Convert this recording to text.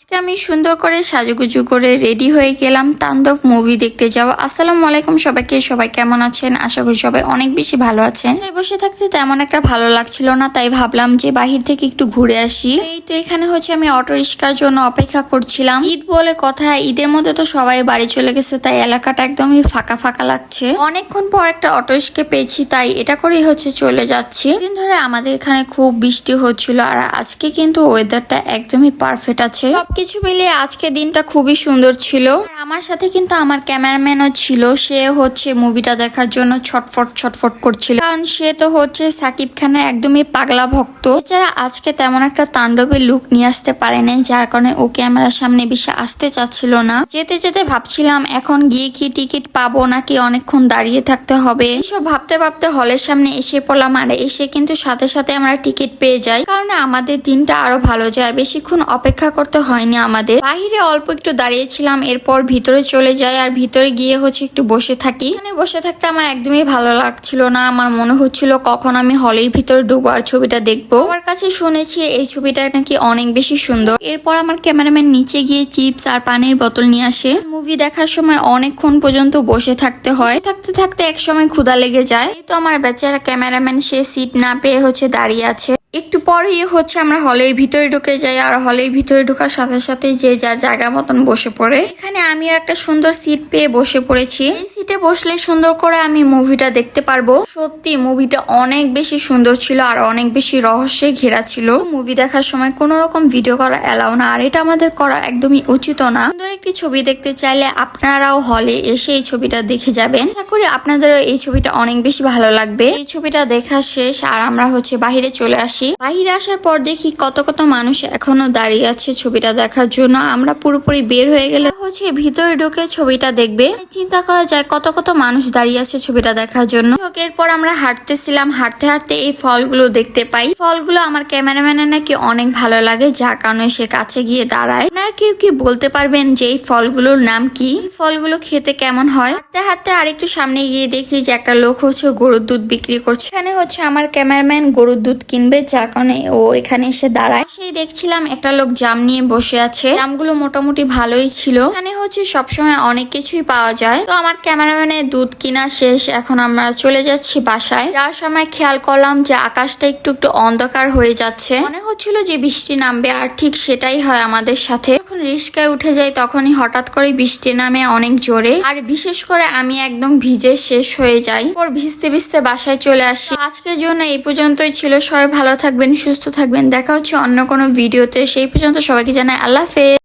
আজকে আমি সুন্দর করে সাজুগুজু করে রেডি হয়ে গেলাম তাণ্ডব মুভি দেখতে যাওয়া। আসসালামু আলাইকুম সবাইকে, সবাই কেমন আছেন? আশা করি সবাই অনেক বেশি ভালো আছেন। বসে থাকতে তেমন একটা ভালো লাগছিল না, তাই ভাবলাম যে বাহির থেকে একটু ঘুরে আসি। এই তো এখানে হচ্ছে আমি অটো রিক্সার জন্য অপেক্ষা করছিলাম। ঈদ বলে কথা, ঈদের মধ্যে তো সবাই বাড়ি চলে গেছে, তাই এলাকাটা একদমই ফাঁকা ফাঁকা লাগছে। অনেকক্ষণ পর একটা অটো রিক্সা পেয়েছি, তাই এটা করেই হচ্ছে চলে যাচ্ছি। দিন ধরে আমাদের এখানে খুব বৃষ্টি হচ্ছিল, আর আজকে কিন্তু ওয়েদারটা একদমই পারফেক্ট আছে। সবকিছু মিলিয়ে আজকে দিনটা খুবই সুন্দর ছিল। আমার সাথে কিন্তু আমার ক্যামেরাম্যানও ছিল, সে হচ্ছে মুভিটা দেখার জন্য ছটফট ছটফট করছিল, কারণ সে তো হচ্ছে সাকিব খানের একদমই পাগলা ভক্ত। এছাড়া আজকে তেমন একটা তাণ্ডবের লুক নিয়ে আসতে পারে নাই, যার কারণে ও ক্যামেরার সামনে বেশি আসতে চাচ্ছিল না। যেতে যেতে ভাবছিলাম এখন গিয়ে কি টিকিট পাবো নাকি অনেকক্ষণ দাঁড়িয়ে থাকতে হবে। এসব ভাবতে ভাবতে হলের সামনে এসে পড়লাম, আর এসে কিন্তু সাথে সাথে আমরা টিকিট পেয়ে যাই, কারণ আমাদের দিনটা আরো ভালো যায়। বেশিক্ষণ অপেক্ষা করতে হয়নি আমাদের। বাহিরে অল্প একটু দাঁড়িয়েছিলাম, এরপর ভিতরে চলে যাই, আর ভিতরে গিয়ে হচ্ছে একটু বসে থাকি। এখানে বসে থাকতে আমার একদমই ভালো লাগছিল না। আমার মনে হচ্ছিল কখন আমি হলের ভিতরে ঢুকবো আর ছবিটা দেখবো। আমার কাছে শুনেছি এই ছবিটা নাকি অনেক বেশি সুন্দর। এরপর আমার ক্যামেরাম্যান নিচে গিয়ে চিপস আর পানির বোতল নিয়ে আসে। মুভি দেখার সময় অনেকক্ষণ পর্যন্ত বসে থাকতে হয়, থাকতে থাকতে এক সময় ক্ষুধা লেগে যায়। তো আমার বেচারা ক্যামেরাম্যান সে সিট না পেয়ে হচ্ছে দাঁড়িয়ে আছে। একটু পরেই হচ্ছে আমরা হলের ভিতরে ঢুকে যাই, আর হলের ভিতরে ঢোকার সাথে সাথে যে যার জায়গা মতন বসে পড়ে। এখানে আমিও একটা সুন্দর সিট পেয়ে বসে পড়েছি। এই সিটে বসলে সুন্দর করে আমি মুভিটা দেখতে পারবো। সত্যি মুভিটা অনেক বেশি সুন্দর ছিল, আর অনেক বেশি রহস্যে ঘেরা ছিল। মুভি দেখার সময় কোনো রকম ভিডিও করা এলাও না, আর এটা আমাদের করা একদমই উচিত না। সুন্দর একটি ছবি দেখতে চাইলে আপনারাও হলে এসে এই ছবিটা দেখে যাবেন। আশা করি আপনাদেরও এই ছবিটা অনেক বেশি ভালো লাগবে। এই ছবিটা দেখা শেষ আর আমরা হচ্ছে বাহিরে চলে আসি। বাহিরে আসার পর দেখি কত কত মানুষ এখনো দাঁড়িয়ে আছে ছবিটা দেখার জন্য। আমরা পুরোপুরি বের হয়ে গেলে হচ্ছে ভিতরে ঢুকে ছবিটা দেখবে। চিন্তা করা যায় কত কত মানুষ দাঁড়িয়ে আছে ছবিটা দেখার জন্য। এরপর আমরা হাঁটতেছিলাম, হাঁটতে হাঁটতে এই ফলগুলো দেখতে পাই। ফলগুলো আমার ক্যামেরাম্যানের নাকি অনেক ভালো লাগে, যার কারণে সে কাছে গিয়ে দাঁড়ায়। আপনারা কেউ কি বলতে পারবেন যে এই ফলগুলোর নাম কি? ফলগুলো খেতে কেমন হয়? হাঁটতে হাঁটতে আরেকটু সামনে গিয়ে দেখি যে একটা লোক হচ্ছে গরুর দুধ বিক্রি করছে। এখানে হচ্ছে আমার ক্যামেরাম্যান গরুর দুধ কিনবে, যার কারণে ও এখানে এসে দাঁড়ায়। সেই দেখছিলাম একটা লোক জাম নিয়ে বসে আছে। জামগুলো মোটামুটি ভালোই ছিল। এখানে হচ্ছে সবসময় অনেক কিছুই পাওয়া যায়। তো আমার ক্যামেরাম্যানের দুধ কিনা শেষ, এখন আমরা চলে যাচ্ছি বাসায়। যাওয়ার সময় খেয়াল করলাম যে আকাশটা একটু একটু অন্ধকার হয়ে যাচ্ছে, মনে হচ্ছিল যে বৃষ্টি নামবে, আর ঠিক সেটাই হয় আমাদের সাথে। যখন রিস্কায় উঠে যাই তখনই হঠাৎ করে বৃষ্টি নামে অনেক জোরে, আর বিশেষ করে আমি একদম ভিজে শেষ হয়ে যাই। পর ভিজতে ভিজতে বাসায় চলে আসি। আজকের জন্য এই পর্যন্তই ছিল। সবাই ভালো থাকবেন, সুস্থ থাকবেন। দেখা হচ্ছে অন্য কোনো ভিডিওতে। সেই পর্যন্ত সবাইকে জানাই আল্লাহ হাফেজ।